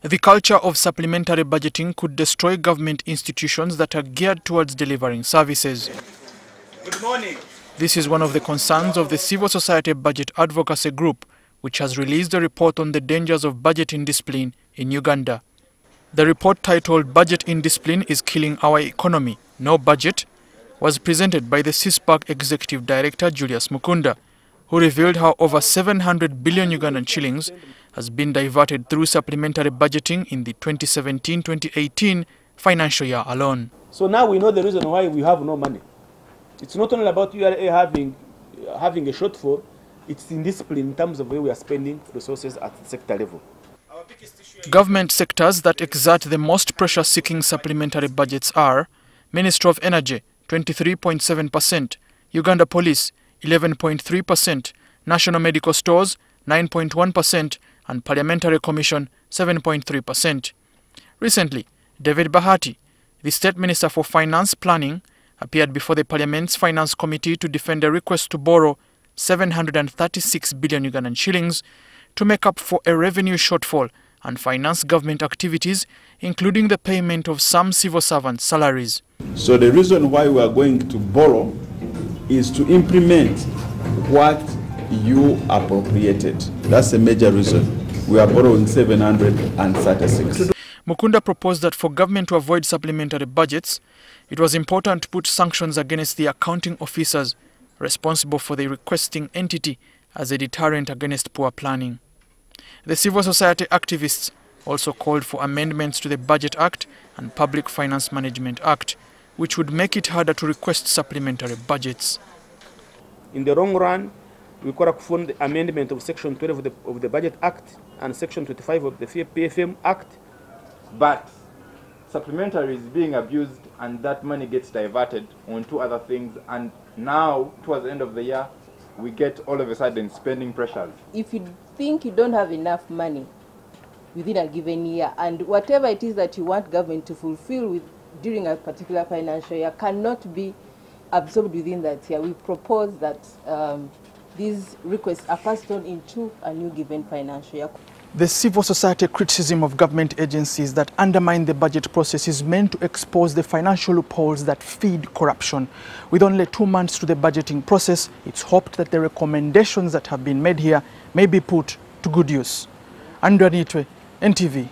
The culture of supplementary budgeting could destroy government institutions that are geared towards delivering services. Good morning. This is one of the concerns of the Civil Society Budget Advocacy group, which has released a report on the dangers of budget indiscipline in Uganda. The report, titled "Budget Indiscipline is Killing Our Economy, No Budget," was presented by the CSBAG Executive Director Julius Mukunda, who revealed how over 700 billion Ugandan shillings has been diverted through supplementary budgeting in the 2017-2018 financial year alone. So now we know the reason why we have no money. It's not only about URA having a shortfall, it's indiscipline in terms of where we are spending resources at the sector level. Government sectors that exert the most pressure-seeking supplementary budgets are Ministry of Energy, 23.7%, Uganda Police, 11.3%, National Medical Stores, 9.1%, and Parliamentary Commission, 7.3%. Recently, David Bahati, the State Minister for Finance Planning, appeared before the Parliament's Finance Committee to defend a request to borrow 736 billion Ugandan shillings to make up for a revenue shortfall and finance government activities, including the payment of some civil servants' salaries. So the reason why we are going to borrow is to implement what you appropriated. That's a major reason. We are borrowing 736. Mukunda proposed that for government to avoid supplementary budgets, it was important to put sanctions against the accounting officers responsible for the requesting entity as a deterrent against poor planning. The civil society activists also called for amendments to the Budget Act and Public Finance Management Act, which would make it harder to request supplementary budgets. In the long run, we call for the amendment of Section 12 of the Budget Act and Section 25 of the PFM Act. But supplementary is being abused and that money gets diverted onto other things, and now towards the end of the year we get all of a sudden spending pressures. If you think you don't have enough money within a given year, and whatever it is that you want government to fulfill during a particular financial year cannot be absorbed within that year, we propose that these requests are passed on into a new given financial year. The civil society criticism of government agencies that undermine the budget process is meant to expose the financial loopholes that feed corruption. With only 2 months to the budgeting process, it's hoped that the recommendations that have been made here may be put to good use. Andrew Nitwe, NTV.